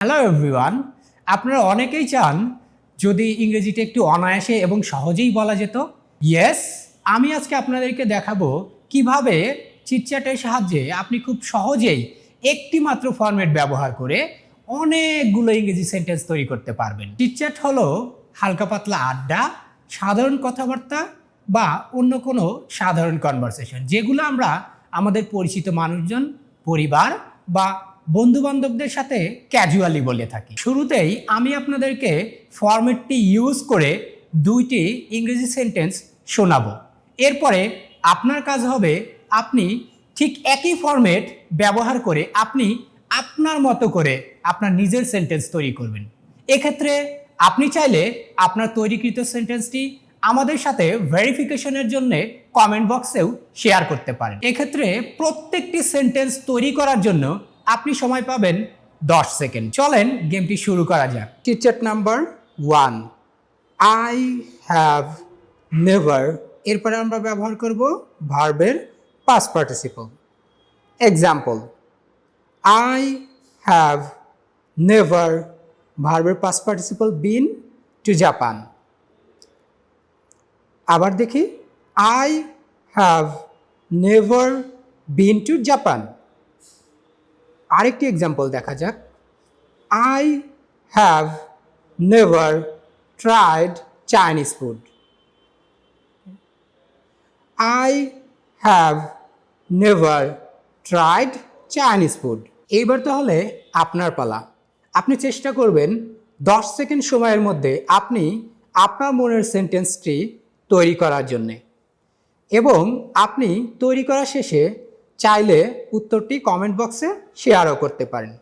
Hello everyone, আপনারা অনেকেই চান যদি ইংরেজিতে একটু অনায়াসে এবং সহজেই বলা যেত। ইয়েস, আমি আজকে আপনাদেরকে দেখাবো কিভাবে চিটচ্যাটের সাহায্যে আপনি খুব সহজেই একটি মাত্র ফরম্যাট ব্যবহার করে অনেকগুলো ইংরেজি সেন্টেন্স তৈরি করতে পারবেন। চিটচ্যাট হলো হালকা পাতলা আড্ডা, সাধারণ কথাবার্তা বা অন্য কোনো সাধারণ কনভারসেশন, যেগুলো আমরা আমাদের পরিচিত মানুষজন, পরিবার বা বন্ধু-বান্ধবদের সাথে ক্যাজুয়ালি বলে থাকি। শুরুতেই আমি আপনাদেরকে ফরম্যাটটি ইউজ করে দুইটি ইংরেজি সেন্টেন্স শোনাবো। এরপরে আপনার কাজ হবে আপনি ঠিক একই ফরম্যাট ব্যবহার করে আপনি আপনার মতো করে আপনার নিজের সেন্টেন্স তৈরি করবেন। এক্ষেত্রে আপনি চাইলে আপনার তৈরিকৃত সেন্টেন্সটি আমাদের সাথে ভেরিফিকেশনের জন্য কমেন্ট বক্সেও শেয়ার করতে পারেন। এক্ষেত্রে প্রত্যেকটি সেন্টেন্স তৈরি করার জন্য আপনি সময় পাবেন 10 সেকেন্ড। চলেন গেমটি শুরু করা যাক। Chitchat number 1, I have never. এরপরে আমরা ব্যবহার করব ভার্বের past participle. Example, I have never, ভার্বের past participle been to Japan. আবার দেখি, I have never been to Japan. আরেকটি এক্সাম্পল দেখা যাক, I have never tried Chinese food. I have never tried Chinese food. এইবার তাহলে আপনার পালা। আপনি চেষ্টা করবেন 10 সেকেন্ড সময়ের মধ্যে আপনি আপনার মনের সেন্টেন্সটি তৈরি করার জন্যে, এবং আপনি তৈরি করা শেষে চাইলে উত্তরটি কমেন্ট বক্সে শেয়ারও করতে পারেন।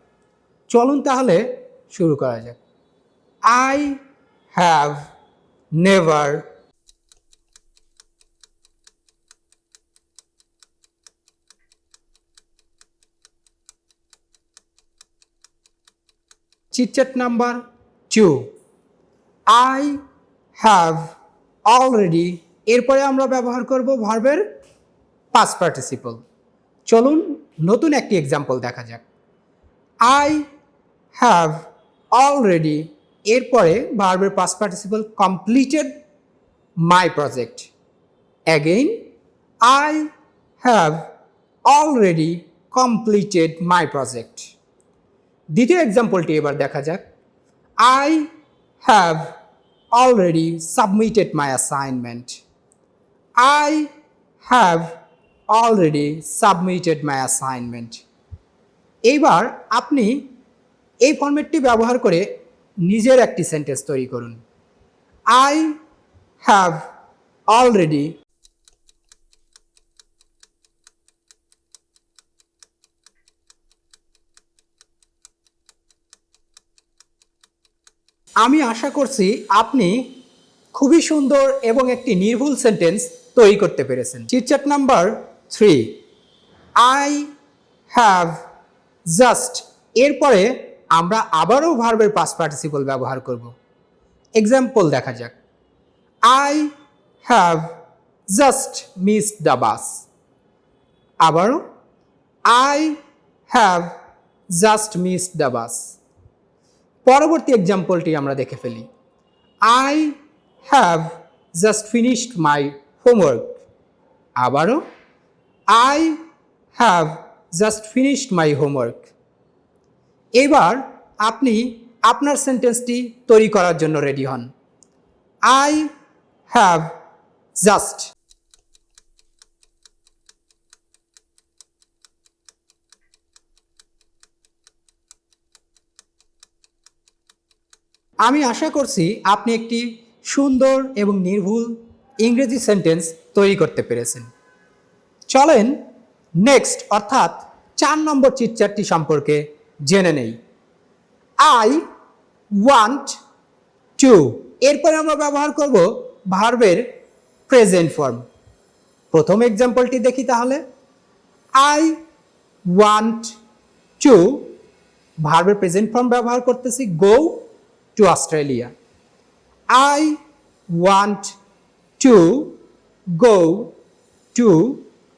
চলুন তাহলে শুরু করা যাক। I have never chit-chat number 2, I have already. এরপরে আমরা ব্যবহার করব ভার্বের পাস্ট পার্টিসিপল। চলুন নতুন একটি এক্সাম্পল দেখা যাক। আই হ্যাভ অলরেডি, এরপরে ভার্বের past participle completed my project. Again, I have already completed my project. দ্বিতীয় এক্সাম্পলটি এবার দেখা যাক। I have already submitted my assignment. I have already submitted my assignment. এইবার আপনি এই ফরম্যাটটি ব্যবহার করে নিজের একটি সেন্টেন্স তৈরি করুন। আই হ্যাভ অলরেডি আমি আশা করছি আপনি খুবই সুন্দর এবং একটি নির্ভুল সেন্টেন্স তৈরি করতে পেরেছেন। Chit-chat number 3, I have just. এরপরে আমরা আবারও ভার্বের পাস্ট পার্টিসিপল ব্যবহার করব। এক্সাম্পল দেখা যাক। I have just missed the bus. আবারও, I have just missed the bus. পরবর্তী এক্সাম্পলটি আমরা দেখে ফেলি। I have just finished my homework. আবারও, I have just finished my homework. এবার আপনি আপনার সেন্টেন্সটি তৈরি করার জন্য রেডি হন। I have just. আমি আশা করছি আপনি একটি সুন্দর এবং নির্ভুল ইংরেজি সেন্টেন্স তৈরি করতে পেরেছেন। চলেন নেক্সট অর্থাৎ 4 নম্বর চিটচ্যাটটি সম্পর্কে জেনে নেই। I want to. এরপরে আমরা ব্যবহার করব ভার্বের প্রেজেন্ট ফর্ম। প্রথম এক্সাম্পলটি দেখি তাহলে। আই ওয়ান্ট টু, ভার্বের প্রেজেন্ট ফর্ম ব্যবহার করতেছি go to Australia. I want to go to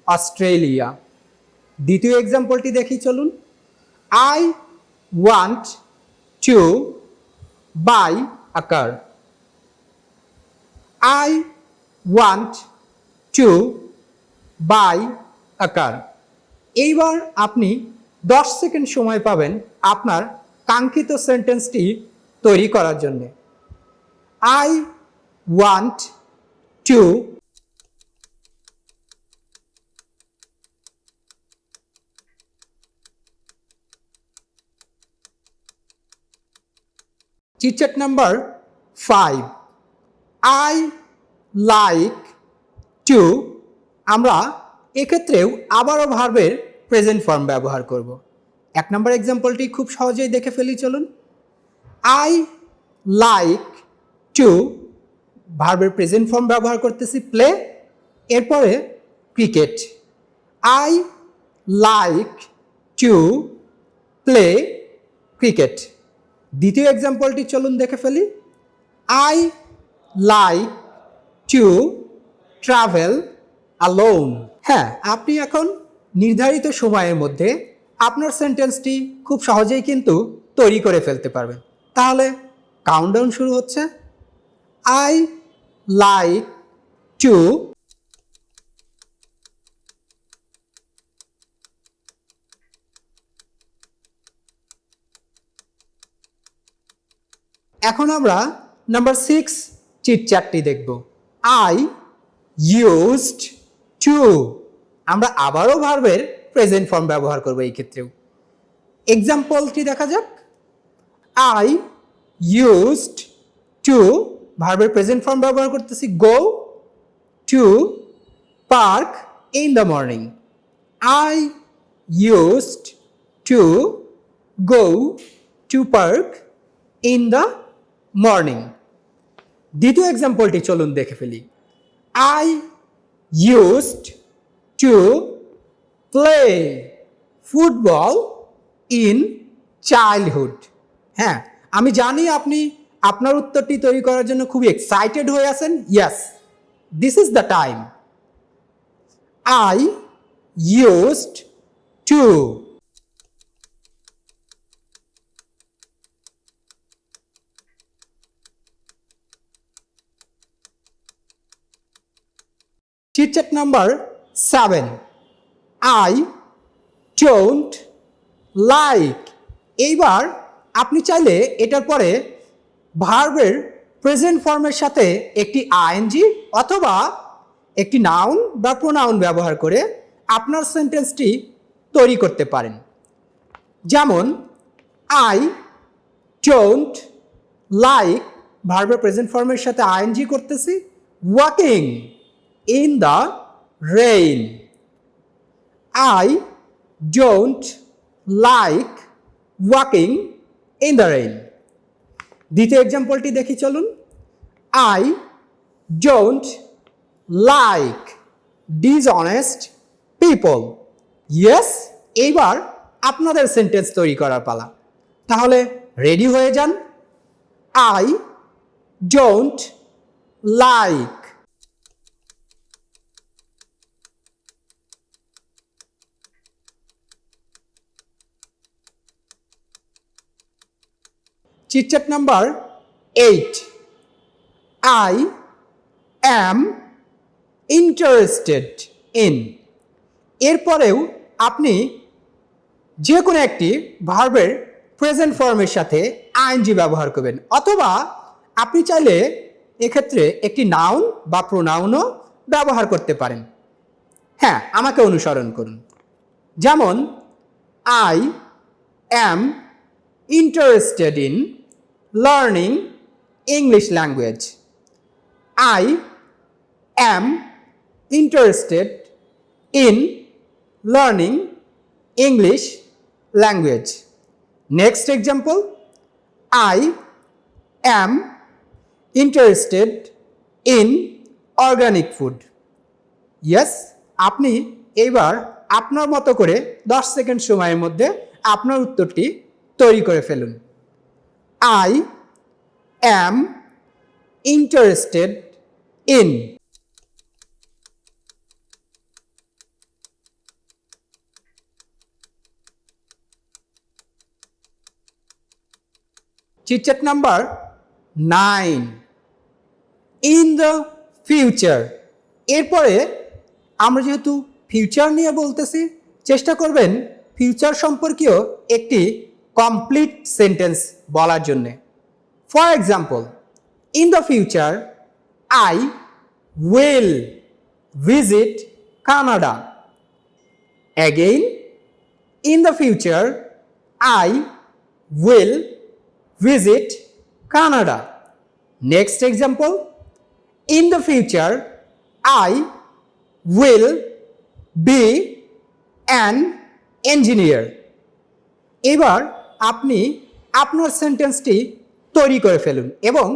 Australia. দ্বিতীয় এক্সাম্পলটি দেখি চলুন। I want to buy a car. I want to buy a car. এইবার আপনি 10 সেকেন্ড সময় পাবেন আপনার কাঙ্ক্ষিত সেন্টেন্সটি তৈরি করার জন্য। I want to chit-chat number 5 I like to আমরা এক্ষেত্রেও আবারও ভার্বের প্রেজেন্ট ফর্ম ব্যবহার করব। 1 নম্বর এক্সাম্পলটি খুব সহজেই দেখে ফেলি চলুন। I like to ভার্বের প্রেজেন্ট ফর্ম ব্যবহার করতেছি প্লে, এরপরে cricket. I like to play cricket। দ্বিতীয় এক্সাম্পলটি চলুন দেখে ফেলি। I like to travel alone। হ্যাঁ, আপনি এখন নির্ধারিত সময়ের মধ্যে আপনার সেন্টেন্সটি খুব সহজেই কিন্তু তৈরি করে ফেলতে পারবেন। তাহলে কাউন্টডাউন শুরু হচ্ছে। I like to এখন আমরা নাম্বার 6 চিটচ্যাটটি দেখব। I used to আমরা আবারও ভার্বের প্রেজেন্ট ফর্ম ব্যবহার করব এই ক্ষেত্রেও। এক্সাম্পলটি দেখা যাক। I used to ভার্বের প্রেজেন্ট ফর্ম ব্যবহার করতেছি go to park in the morning। I used to go to park in the morning। দ্বিতীয় এক্সাম্পলটি চলুন দেখে ফেলি। I used to play football in childhood। হ্যাঁ, আমি জানি আপনি আপনার উত্তরটি তৈরি করার জন্য খুবই এক্সাইটেড হয়ে আছেন। Yes, this is the time. I used to chit-chat number 7 I don't like। এইবার আপনি চাইলে এটার পরে ভার্বের প্রেজেন্ট ফর্মের সাথে একটি আইএনজি অথবা একটি নাউন বা প্রোনাউন ব্যবহার করে আপনার সেন্টেন্সটি তৈরি করতে পারেন। যেমন I don't like ভার্বের প্রেজেন্ট ফর্মের সাথে আইএনজি করতেছি walking in the rain। I don't like walking in the rain। দ্বিতীয় এক্সাম্পলটি দেখি চলুন। I don't like dishonest people। Yes, এইবার আপনাদের সেন্টেন্স তৈরি করার পালা। তাহলে রেডি হয়ে যান। I don't like chit-chat number 8 I am interested in। এরপরেও আপনি যে কোনো একটি ভার্বের প্রেজেন্ট ফর্মের সাথে আইএনজি ব্যবহার করবেন, অথবা আপনি চাইলে এক্ষেত্রে একটি নাউন বা প্রোনাউনও ব্যবহার করতে পারেন। হ্যাঁ, আমাকে অনুসরণ করুন। যেমন I am interested in learning English language। I am interested in learning English language। Next example, I am interested in organic food। Yes, আপনি এবার আপনার মতো করে 10 সেকেন্ড সময়ের মধ্যে আপনার উত্তরটি তৈরি করে ফেলুন। I am interested in chit-chat number 9, in the future. এরপরে আমরা যেহেতু ফিউচার নিয়ে বলতেছি, চেষ্টা করবেন ফিউচার সম্পর্কীয় একটি কমপ্লিট সেন্টেন্স বলার জন্যে। For example, in the future I will visit Canada. Again, in the future I will visit Canada. Next example, in the future I will be an engineer. এবার আপনি আপনার সেন্টেন্সটি তৈরি করে ফেলুন এবং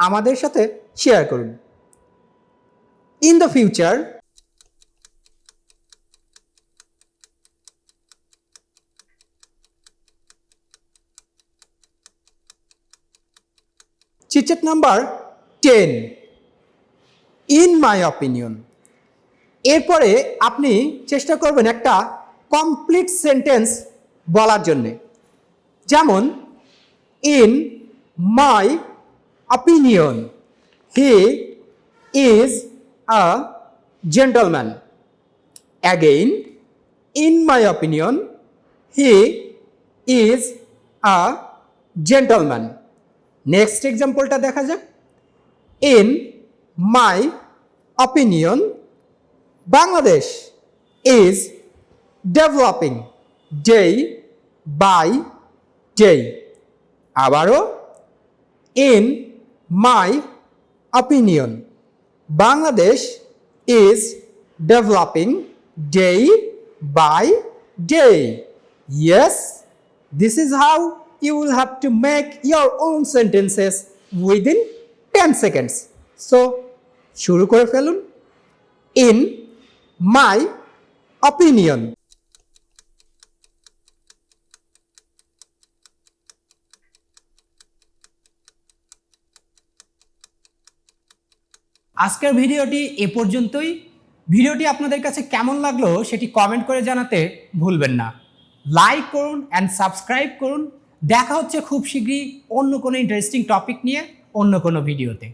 আমাদের সাথে শেয়ার করুন। in the future chit-chat number 10, in my opinion. এরপরে আপনি চেষ্টা করবেন একটা কমপ্লিট সেন্টেন্স বলার জন্যে। যেমন, in my opinion he is a gentleman. Again, in my opinion he is a gentleman. Next এক্সাম্পলটা দেখা যাক। In my opinion, Bangladesh is developing day by day. আবারও, in my opinion, Bangladesh is developing day by day. Yes, this is how you will have to make your own sentences within 10 seconds. So, শুরু করে ফেলুন। In my opinion. আজকের ভিডিওটি এ পর্যন্তই। ভিডিওটি আপনাদের কাছে কেমন লাগলো সেটি কমেন্ট করে জানাতে ভুলবেন না। লাইক করুন অ্যান্ড সাবস্ক্রাইব করুন। দেখা হচ্ছে খুব শীঘ্রই অন্য কোনো ইন্টারেস্টিং টপিক নিয়ে অন্য কোনো ভিডিওতে।